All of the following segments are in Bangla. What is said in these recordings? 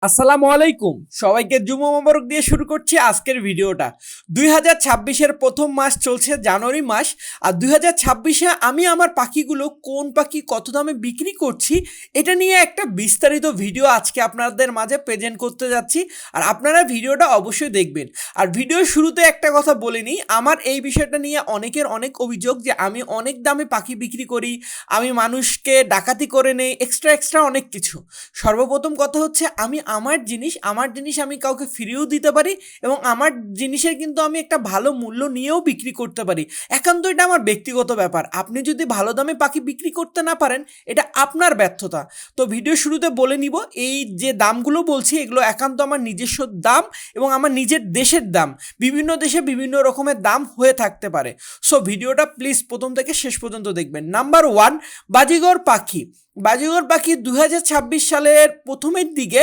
আসসালামু আলাইকুম, সবাইকে জুমা মোবারক দিয়ে শুরু করছি আজকের ভিডিওটা। 2026-এর প্রথম মাস চলছে, জানুয়ারি মাস। আর 2026-এ আমি আমার পাখিগুলো কোন পাখি কত দামে বিক্রি করছি এটা নিয়ে একটা বিস্তারিত ভিডিও আজকে আপনাদের মাঝে প্রেজেন্ট করতে যাচ্ছি। আর আপনারা ভিডিওটা অবশ্যই দেখবেন। আর ভিডিওর শুরুতে একটা কথা বলে নিই, আমার এই বিষয়টা নিয়ে অনেকের অনেক অভিযোগ যে আমি অনেক দামে পাখি বিক্রি করি, আমি মানুষকে ডাকাতি করে নেই, এক্সট্রা অনেক কিছু। সর্বপ্রথম কথা হচ্ছে আমি আমার জিনিস আমি কাউকে ফিরিয়েও দিতে পারি এবং আমার জিনিসের কিন্তু আমি একটা ভালো মূল্য নিয়েও বিক্রি করতে পারি। একান্ত এটা আমার ব্যক্তিগত ব্যাপার। আপনি যদি ভালো দামে পাখি বিক্রি করতে না পারেন, এটা আপনার ব্যর্থতা। তো ভিডিও শুরুতে বলে নিব, এই যে দামগুলো বলছি এগুলো একান্ত আমার নিজস্ব দাম এবং আমার নিজের দেশের দাম। বিভিন্ন দেশে বিভিন্ন রকমের দাম হয়ে থাকতে পারে। সো ভিডিওটা প্লিজ প্রথম থেকে শেষ পর্যন্ত দেখবেন। নাম্বার 1, বাজিগর পাখি। বাজিগর পাখি 2026 সালের প্রথমের দিকে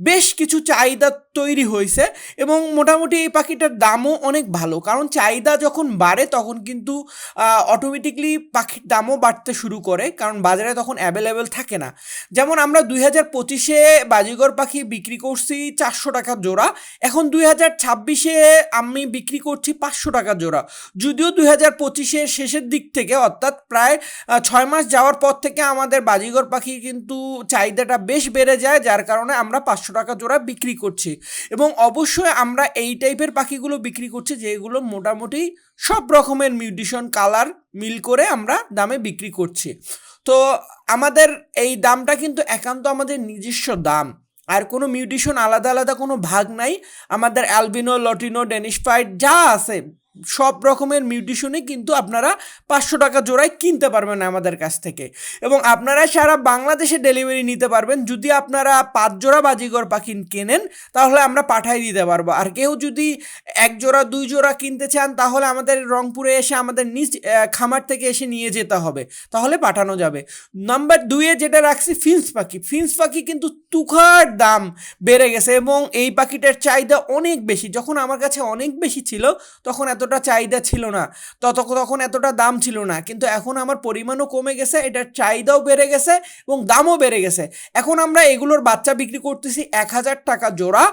বেশ কিছু চাহিদা তৈরি হয়েছে এবং মোটামুটি এই পাখিটার দামও অনেক ভালো, কারণ চাহিদা যখন বাড়ে তখন কিন্তু অটোমেটিকলি পাখির দামও বাড়তে শুরু করে, কারণ বাজারে তখন অ্যাভেলেবেল থাকে না। যেমন আমরা 2025-এ বাজিগর পাখি বিক্রি করছি 400 টাকা জোড়া, এখন 2026-এ আমি বিক্রি করছি 500 টাকা জোড়া। যদিও 2025-এর শেষের দিক থেকে, অর্থাৎ প্রায় 6 মাস যাওয়ার পর থেকে আমাদের বাজিগর পাখি কিন্তু চাহিদাটা বেশ বেড়ে যায়, যার কারণে আমরা 500 টাকা জোড়া বিক্রি করছি। এবং অবশ্যই আমরা এই টাইপের পাখিগুলো বিক্রি করছি যেগুলো মোটামুটি সব রকমের মিউটেশন কালার মিল করে আমরা দামে বিক্রি করছি। তো আমাদের এই দামটা কিন্তু একান্ত আমাদের নিজস্ব দাম, আর কোনো মিউটেশন আলাদা আলাদা কোনো ভাগ নাই। আমাদের অ্যালবিনো, লটিনো, ডেনিশ ফাইট যা আছে সব রকমের মিউটেশনই কিন্তু আপনারা 500 টাকা জোড়ায় কিনতে পারবেন আমাদের কাছ থেকে, এবং আপনারা সারা বাংলাদেশে ডেলিভারি নিতে পারবেন। যদি আপনারা 5 জোড়া বাজিগর পাখি কেনেন তাহলে আমরা পাঠাই দিতে পারবো। আর কেউ যদি 1 জোড়া 2 জোড়া কিনতে চান তাহলে আমাদের রংপুরে এসে আমাদের নিজ খামার থেকে এসে নিয়ে যেতে হবে, তাহলে পাঠানো যাবে। নাম্বার 2-এ যেটা রাখছি ফিন্স পাখি। ফিন্স পাখি কিন্তু তুখার দাম বেড়ে গেছে এবং এই পাখিটার চাহিদা অনেক বেশি। যখন আমার কাছে অনেক বেশি ছিল তখন এতটা চাহিদা ছিল না, তখন এতটা দাম ছিল না, কিন্তু এখন আমার পরিমাণও কমে গেছে, এটার চাহিদাও বেড়ে গেছে এবং দামও বেড়ে গেছে। এখন আমরা এগুলোর বাচ্চা বিক্রি করতেছি 1000 টাকা জোড়া।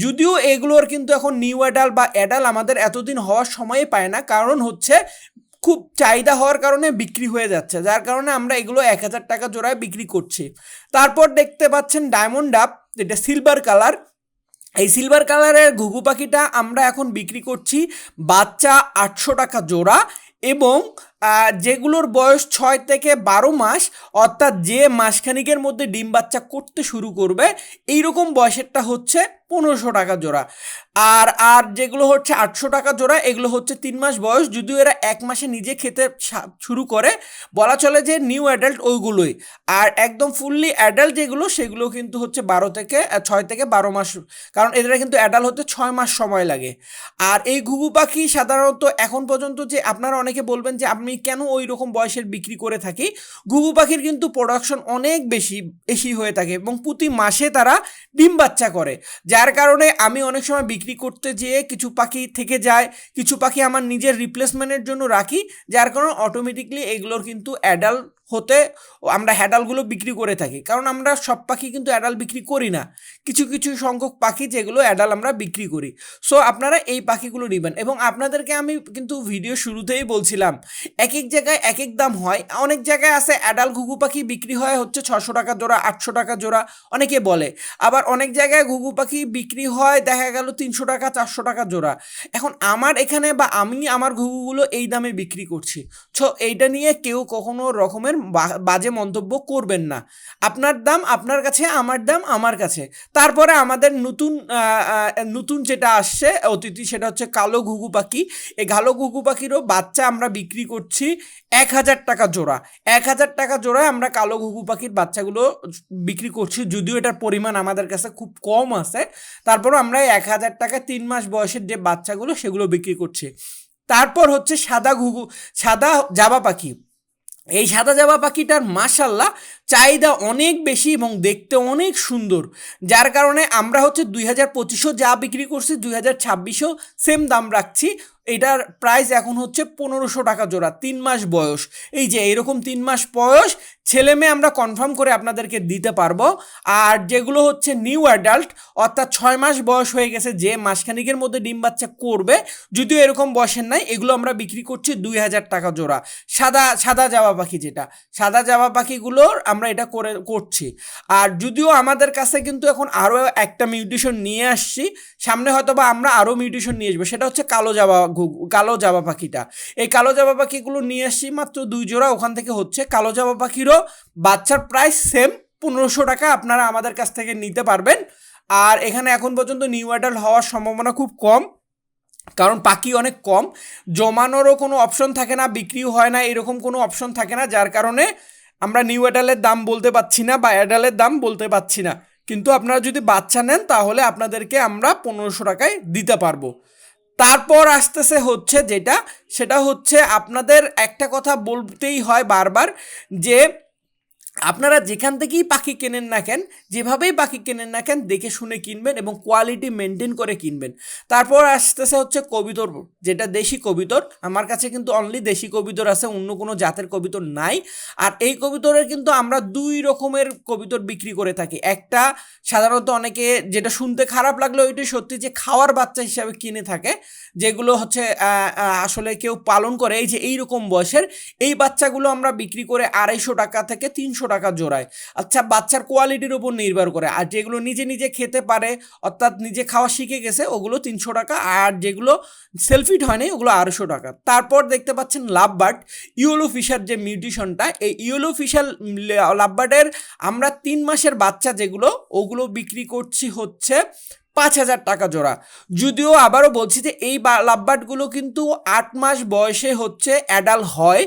যদিও এগুলোর কিন্তু এখন নিউ অ্যাডাল বা অ্যাডাল আমাদের এতদিন হওয়ার সময় পায় না, কারণ হচ্ছে খুব চাহিদা হওয়ার কারণে বিক্রি হয়ে যাচ্ছে, যার কারণে আমরা এগুলো 1000 টাকা জোড়ায় বিক্রি করছি। তারপর দেখতে পাচ্ছেন ডায়মন্ড ডাব, যেটা সিলভার কালার। এই সিলভার কালারের ঘুঘু পাখিটা আমরা এখন বিক্রি করছি বাচ্চা 800 টাকা জোড়া, এবং যেগুলোর বয়স 6 থেকে 12 মাস, অর্থাৎ যে মাসখানিকের মধ্যে ডিম বাচ্চা করতে শুরু করবে এইরকম বয়সেরটা হচ্ছে 1500 টাকা জোড়া। আর আর যেগুলো হচ্ছে 800 টাকা জোড়া এগুলো হচ্ছে 3 মাস বয়স, যদিও এরা 1 মাসে নিজে খেতে শুরু করে, বলা চলে যে নিউ অ্যাডাল্ট ওইগুলোই। আর একদম ফুললি অ্যাডাল্ট যেগুলো সেগুলো কিন্তু হচ্ছে 6 থেকে 12 মাস, কারণ এদের কিন্তু অ্যাডাল্ট হতে 6 মাস সময় লাগে। আর এই ঘুঘু পাখি সাধারণত এখন পর্যন্ত, যে আপনারা অনেকে বলবেন যে আমি কেন ওই রকম বয়সের বিক্রি করে থাকি, ঘুঘু পাখির কিন্তু প্রোডাকশন অনেক বেশি হয়ে থাকে এবং প্রতি মাসে তারা ডিম বাচ্চা করে, যার কারণে আমি অনেক সময় বিক্রি করতে যেয়ে কিছু পাখি থেকে যায়, কিছু পাখি আমার নিজের রিপ্লেসমেন্টের জন্য রাখি, যার কারণে অটোমেটিকলি এগুলোর কিন্তু অ্যাডাল্ট হতে আমরা হ্যাডালগুলো বিক্রি করে থাকি, কারণ আমরা সব পাখি কিন্তু অ্যাডাল বিক্রি করি না, কিছু কিছু সংখ্যক পাখি যেগুলো অ্যাডাল আমরা বিক্রি করি। সো আপনারা এই পাখিগুলো নেবেন। এবং আপনাদেরকে আমি কিন্তু ভিডিও শুরুতেই বলছিলাম এক এক জায়গায় এক এক দাম হয়, অনেক জায়গায় আছে অ্যাডাল ঘুঘু পাখি বিক্রি হয় হচ্ছে 600 টাকা জোড়া, 800 টাকা জোড়া অনেকে বলে, আবার অনেক জায়গায় ঘুঘু পাখি বিক্রি হয় দেখা গেল 300 টাকা 400 টাকা জোড়া। এখন আমার এখানে বা আমি আমার ঘুঘুগুলো এই দামে বিক্রি করছি। সো এইটা নিয়ে কেউ কখনো রকমের বাজে মন্তব্য করবেন না। আপনার দাম আপনার কাছে, আমার দাম আমার কাছে। তারপরে আমাদের নতুন যেটা আসছে অতিথি, সেটা হচ্ছে কালো ঘুঘু পাখি। এই কালো ঘুঘু পাখিরও বাচ্চা আমরা বিক্রি করছি 1000 টাকা জোড়া। 1000 টাকা জোড়ায় আমরা কালো ঘুঘু পাখির বাচ্চাগুলো বিক্রি করছি, যদিও এটার পরিমাণ আমাদের কাছে খুব কম আছে, তারপরও আমরা 1000 টাকায় 3 মাস বয়সের যে বাচ্চাগুলো সেগুলো বিক্রি করছি। তারপর হচ্ছে সাদা জাবা পাখি। এই সাদা জাবা পাখিটার মাশাল্লাহ চাহিদা অনেক বেশি এবং দেখতে অনেক সুন্দর, যার কারণে আমরা হচ্ছে 2025-ও যা বিক্রি করছি 2026-ও সেম দাম রাখছি। এটার প্রাইস এখন হচ্ছে 1500 টাকা জোড়া, 3 মাস বয়স। এই যে এরকম 3 মাস বয়স ছেলে মেয়ে আমরা কনফার্ম করে আপনাদেরকে দিতে পারবো। আর যেগুলো হচ্ছে নিউ অ্যাডাল্ট, অর্থাৎ 6 মাস বয়স হয়ে গেছে, যে মাসখানিকের মধ্যে ডিম বাচ্চা করবে, যদিও এরকম বয়সের নাই, এগুলো আমরা বিক্রি করছি 2000 টাকা জোড়া। সাদা সাদা জাবা পাখি, যেটা সাদা জাবা পাখিগুলোর আমরা এটা করছি। আর যদিও আমাদের কাছে কিন্তু এখন আরও একটা মিউটেশন নিয়ে আসছি, সামনে হয়তো বা আমরা আরও মিউটেশন নিয়ে আসবো, সেটা হচ্ছে কালো জাবা পাখিটা। এই কালো জাবা পাখিগুলো নিয়ে আসছি মাত্র 2 জোড়া, ওখান থেকে হচ্ছে কালো জাবা পাখিরও বাচ্চার প্রাইস সেম 1500 টাকা আপনারা আমাদের কাছ থেকে নিতে পারবেন। আর এখানে এখন পর্যন্ত নিউ অ্যাডাল্ট হওয়ার সম্ভাবনা খুব কম, কারণ পাখি অনেক কম, জমানোরও কোনো অপশন থাকে না, বিক্রিও হয় না, এরকম কোনো অপশন থাকে না, যার কারণে আমরা নিউ অ্যাডালের দাম বলতে পারছি না বা অ্যাডালের দাম বলতে পারছি না। কিন্তু আপনারা যদি বাচ্চা নেন তাহলে আপনাদেরকে আমরা 1500 টাকায় দিতে পারবো। তারপর আসতেছে হচ্ছে যেটা, সেটা হচ্ছে আপনাদের একটা কথা বলতেই হয় বারবার, যে আপনারা যেখান থেকেই পাখি কেনেন না কেন, যেভাবেই পাখি কেনেন না কেন, দেখে শুনে কিনবেন এবং কোয়ালিটি মেনটেন করে কিনবেন। তারপর আসতেছে হচ্ছে কবিতর, যেটা দেশি কবিতর। আমার কাছে কিন্তু অনলি দেশি কবিতর আছে, অন্য কোনো জাতের কবিতর নাই। আর এই কবিতরের কিন্তু আমরা 2 রকমের কবিতর বিক্রি করে থাকি। একটা সাধারণত অনেকে, যেটা শুনতে খারাপ লাগলো ওইটাই সত্যি, যে খাওয়ার বাচ্চা হিসাবে কিনে থাকে, যেগুলো হচ্ছে আসলে কেউ পালন করে, এই যে এইরকম বয়সের এই বাচ্চাগুলো আমরা বিক্রি করে 250 টাকা থেকে 300 টাকা জোড়ায়। আচ্ছা, বাচ্চার কোয়ালিটির উপর নির্ভর করে। আর যেগুলো নিজে নিজে খেতে পারে, অর্থাৎ নিজে খাওয়া শিখে গেছে, ওগুলো 300 টাকা। আর যেগুলো সেলফিট হয়নি ওগুলো 250 টাকা। তারপর দেখতে পাচ্ছেন লাভবার্ড, ইয়েলো ফিশার যে মিউটেশনটা, এই ইয়েলো ফিশার লাভবার্ডের আমরা 3 মাসের বাচ্চা যেগুলো, ওগুলো বিক্রি করছি হচ্ছে 5000 টাকা জোড়া। যদিও আবারও বলছি যে এই লাভবার্ডগুলো কিন্তু 8 মাস বয়সে হচ্ছে অ্যাডাল্ট হয়,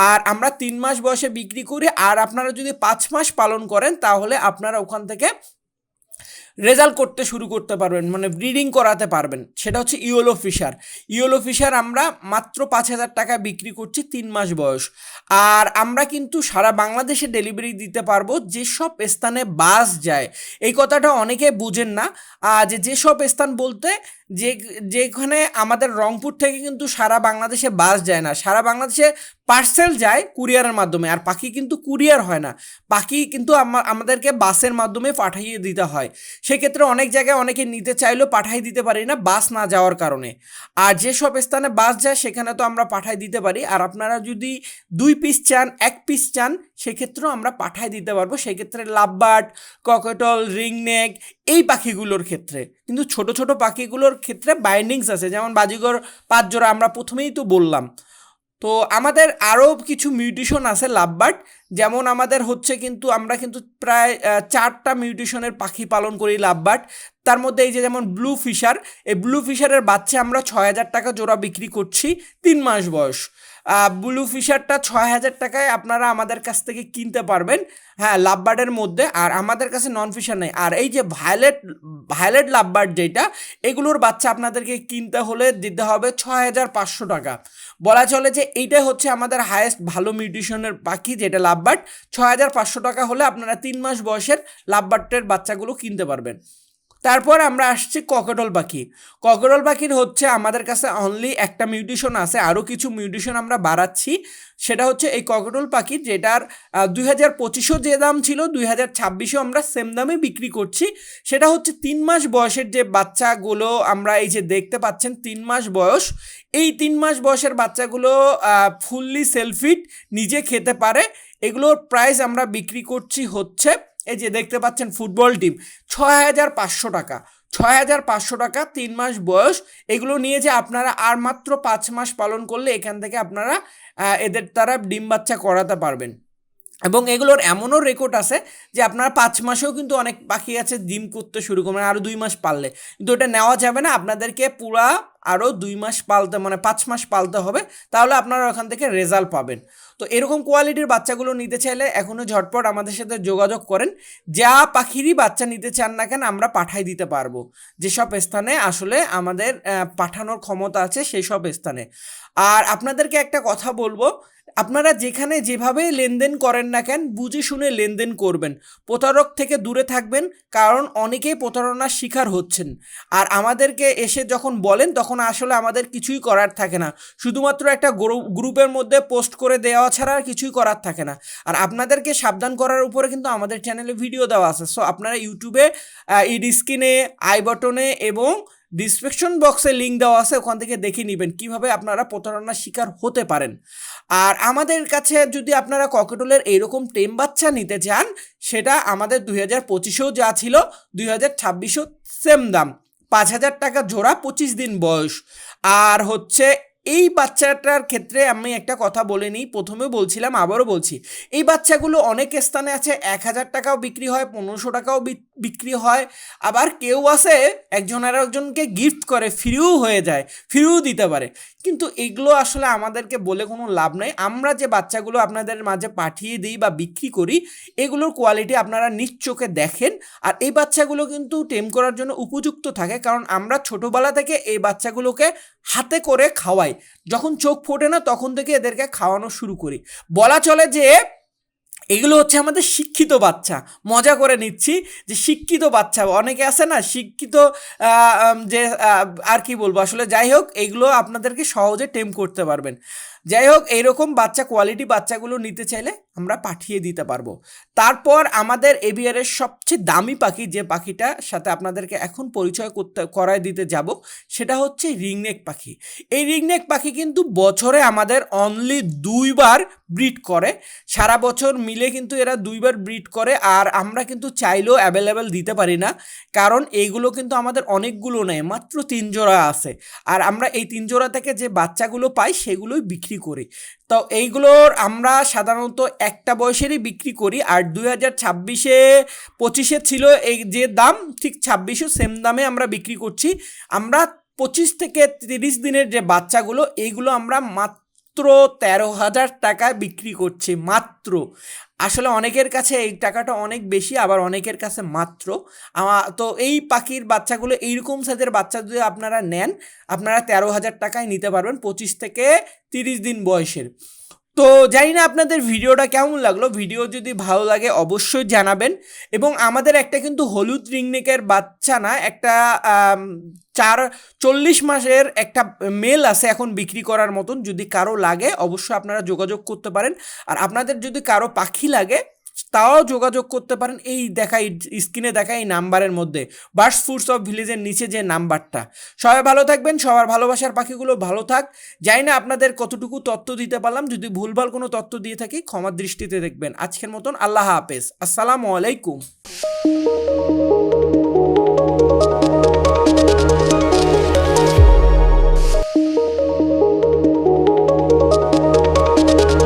আর আমরা 3 মাস বয়সে বিক্রি করি। আর আপনারা যদি 5 মাস পালন করেন তাহলে আপনারা ওখান থেকে রেজাল্ট করতে শুরু করতে পারবেন, মানে ব্রিডিং করাতে পারবেন। সেটা হচ্ছে ইয়েলো ফিশার। ইয়েলো ফিশার আমরা মাত্র 5000 টাকা বিক্রি করছি 3 মাস বয়স। আর আমরা কিন্তু সারা বাংলাদেশে ডেলিভারি দিতে পারবো, যেসব স্থানে বাস যায়। এই কথাটা অনেকে বুঝেন না, যেসব স্থান বলতে যেখানে আমাদের রংপুর থেকে কিন্তু সারা বাংলাদেশে বাস যায় না, সারা বাংলাদেশে পার্সেল যায় কুরিয়ারের মাধ্যমে। আর পাখি কিন্তু কুরিয়ার হয় না, পাখি কিন্তু আমাদেরকে বাসের মাধ্যমে পাঠিয়ে দিতে হয়। সেক্ষেত্রে অনেক জায়গায় অনেকে নিতে চাইলেও পাঠাই দিতে পারি না, বাস না যাওয়ার কারণে। আর যেসব স্থানে বাস যায় সেখানে তো আমরা পাঠাই দিতে পারি। আর আপনারা যদি 2 পিস চান, 1 পিস চান, সেক্ষেত্রেও আমরা পাঠাই দিতে পারবো। সেক্ষেত্রে লাভবার্ড, ককটেল, রিংনেক, এই পাখিগুলোর ক্ষেত্রে। কিন্তু ছোট ছোট পাখিগুলোর ক্ষেত্রে বাইন্ডিংস আছে, যেমন বাজিগর 5 জোড়া আমরা প্রথমেই তো বললাম। তো আমাদের আরও কিছু মিউটেশন আছে লাভবার্ড, যেমন আমাদের হচ্ছে কিন্তু আমরা কিন্তু প্রায় 4টা মিউটেশনের পাখি পালন করি লাভবার্ড। তার মধ্যে এই যে যেমন ব্লু ফিশার, এই ব্লু ফিশারের বাচ্চা আমরা 6000 টাকা জোড়া বিক্রি করছি 3 মাস বয়স। ব্লু ফিশারটা 6000 টাকায় আপনারা আমাদের কাছ থেকে কিনতে পারবেন, হ্যাঁ, লাভবার্ডের মধ্যে। আর আমাদের কাছে নন ফিশার নেই। আর এই যে ভায়োলেট লাভবার্ড যেটা, এগুলোর বাচ্চা আপনাদেরকে কিনতে হলে দিতে হবে 6500 টাকা। বলা চলে যে এইটাই হচ্ছে আমাদের হায়েস্ট ভালো মিউটেশনের পাখি, যেটা লাভবার্ড। 6500 টাকা হলে আপনারা 3 মাস বয়সের লাভবার্ডের বাচ্চাগুলো কিনতে পারবেন। তারপর আমরা আসছি ককটেল পাখি। ককটেল পাখির হচ্ছে আমাদের কাছে অনলি একটা মিউটেশন আছে, আরও কিছু মিউটেশন আমরা বাড়াচ্ছি। সেটা হচ্ছে এই ককটেল পাখি, যেটার 2025-ও যে দাম ছিল, 2026-ও আমরা সেম দামে বিক্রি করছি। সেটা হচ্ছে 3 মাস বয়সের যে বাচ্চাগুলো আমরা এই যে দেখতে পাচ্ছেন, 3 মাস বয়স। এই 3 মাস বয়সের বাচ্চাগুলো ফুললি সেলফিট, নিজে খেতে পারে। এগুলোর প্রাইস আমরা বিক্রি করছি হচ্ছে, এই যে দেখতে পাচ্ছেন ফুটবল টিম, 6500 টাকা। 6500 টাকা 3 মাস বয়স। এগুলো নিয়ে যে আপনারা আর মাত্র 5 মাস পালন করলে এখান থেকে আপনারা এদের দ্বারা ডিম বাচ্চা করাতে পারবেন। এবং এগুলোর এমনও রেকর্ড আছে যে আপনারা 5 মাসেও কিন্তু অনেক পাখি আছে ডিম করতে শুরু করবেন, আরও 2 মাস পাললে। কিন্তু ওটা নেওয়া যাবে না, আপনাদেরকে পুরা আরও 2 মাস পালতে, মানে 5 মাস পালতে হবে, তাহলে আপনারা ওখান থেকে রেজাল্ট পাবেন। তো এরকম কোয়ালিটির বাচ্চাগুলো নিতে চাইলে এখনও ঝটপট আমাদের সাথে যোগাযোগ করেন। যা পাখিরই বাচ্চা নিতে চান না কেন আমরা পাঠাই দিতে পারবো, যেসব স্থানে আসলে আমাদের পাঠানোর ক্ষমতা আছে সেই সব স্থানে। আর আপনাদেরকে একটা কথা বলবো, আপনারা যেখানে যেভাবে লেনদেন করেন না কেন বুঝে শুনে লেনদেন করবেন, প্রতারক থেকে দূরে থাকবেন, কারণ অনেকেই প্রতারণার শিকার হচ্ছেন। আর আমাদেরকে এসে যখন বলেন তখন আসলে আমাদের কিছুই করার থাকে না, শুধুমাত্র একটা গ্রুপের মধ্যে পোস্ট করে দেওয়া ছাড়া আর কিছুই করার থাকে না। আর আপনাদেরকে সাবধান করার উপরে কিন্তু আমাদের চ্যানেলে ভিডিও দেওয়া আছে, সো আপনারা ইউটিউবে এই স্ক্রিনে, আই বটনে এবং ডিসক্রিপশন বক্সে লিঙ্ক দেওয়া আছে, ওখান থেকে দেখে নেবেন কীভাবে আপনারা প্রতারণার শিকার হতে পারেন। আর আমাদের কাছে যদি আপনারা ককেটলের এইরকম টেম বাচ্চা নিতে চান, সেটা আমাদের 2025-এও যা ছিল 2026-ও সেম দাম, 5,000 টাকা জোড়া, 25 দিন বয়স। আর হচ্ছে এই বাচ্চাটার ক্ষেত্রে আমি একটা কথা বলে নিই, প্রথমে বলছিলাম আবারও বলছি, এই বাচ্চাগুলো অনেক স্থানে আছে 1,000 টাকাও বিক্রি হয়, 1500 টাকাও বিক্রি হয়, আবার কেউ আছে একজন আর একজনকে গিফট করে, ফ্রিও হয়ে যায়, ফ্রিও দিতে পারে। কিন্তু এগুলো আসলে আমাদেরকে বলে কোনো লাভ নেই। আমরা যে বাচ্চাগুলো আপনাদের মাঝে পাঠিয়ে দিই বা বিক্রি করি, এগুলোর কোয়ালিটি আপনারা নিজ চোখে দেখেন। আর এই বাচ্চাগুলো কিন্তু টেম করার জন্য উপযুক্ত থাকে, কারণ আমরা ছোটোবেলা থেকে এই বাচ্চাগুলোকে হাতে করে খাওয়াই, যখন চোখ ফোটে না তখন থেকে এদেরকে খাওয়ানো শুরু করি। বলা চলে যে এগুলো হচ্ছে আমাদের শিক্ষিত বাচ্চা। মজা করে নিচ্ছি যে শিক্ষিত বাচ্চা, অনেকে আছে না শিক্ষিত, যে আর কি বলবো, আসলে যাই হোক, এগুলো আপনাদেরকে সহজে টেম করতে পারবেন। যাই হোক, এইরকম বাচ্চা কোয়ালিটি বাচ্চাগুলো নিতে চাইলে আমরা পাঠিয়ে দিতে পারবো। তারপর আমাদের এবিআরের সবচেয়ে দামি পাখি, যে পাখিটার সাথে আপনাদেরকে এখন পরিচয় করায় দিতে যাব, সেটা হচ্ছে রিংনেক পাখি। এই রিংনেক পাখি কিন্তু বছরে আমাদের অনলি 2বার ব্রিড করে, সারা বছর মিলে কিন্তু এরা 2বার ব্রিড করে। আর আমরা কিন্তু চাইলেও অ্যাভেলেবেল দিতে পারি না, কারণ এইগুলো কিন্তু আমাদের অনেকগুলো নেই, মাত্র 3 জোড়া আছে। আর আমরা এই 3 জোড়া থেকে যে বাচ্চাগুলো পাই সেগুলোই বিক্রি করি। তো এইগুলোর আমরা সাধারণত একটা বয়সেরই বিক্রি করি। আর 2026-এ 25-এ ছিল এই যে দাম, ঠিক 26-ও সেম দামে আমরা বিক্রি করছি। আমরা 25 থেকে 30 দিনের যে বাচ্চাগুলো, এইগুলো আমরা মাত্র 13,000 টাকায় বিক্রি করছি, মাত্র। আসলে অনেকের কাছে এই টাকাটা অনেক বেশি, আবার অনেকের কাছে মাত্র। তো এই পাখির বাচ্চাগুলো, এইরকম সাইজের বাচ্চা যদি আপনারা নেন, আপনারা 13,000 টাকায় নিতে পারবেন, 25 থেকে 30 দিন বয়সের। তো জানি না আপনাদের ভিডিওটা কেমন লাগলো, ভিডিও যদি ভালো লাগে অবশ্যই জানাবেন। এবং আমাদের একটা কিন্তু হলুদ রিংনেকের বাচ্চা না, একটা 40 মাসের একটা মেল আছে এখন বিক্রি করার মতন, যদি কারো লাগে অবশ্যই আপনারা যোগাযোগ করতে পারেন। আর আপনাদের যদি কারো পাখি লাগে তাও যোগাযোগ করতে পারেন, এই স্ক্রিনে দেখা এই নাম্বারের মধ্যে, বার্ডস ফুডস অফ ভিলেজের নিচে যে নাম্বারটা। সবাই ভালো থাকবেন, সবার ভালোবাসার পাখিগুলো ভালো থাক। জানি না আপনাদের কতটুকু তথ্য দিতে পারলাম, যদি ভুলভাল কোনো তথ্য দিয়ে থাকি ক্ষমার দৃষ্টিতে দেখবেন। আজকের মতন আল্লাহ হাফেজ, আসসালামু আলাইকুম।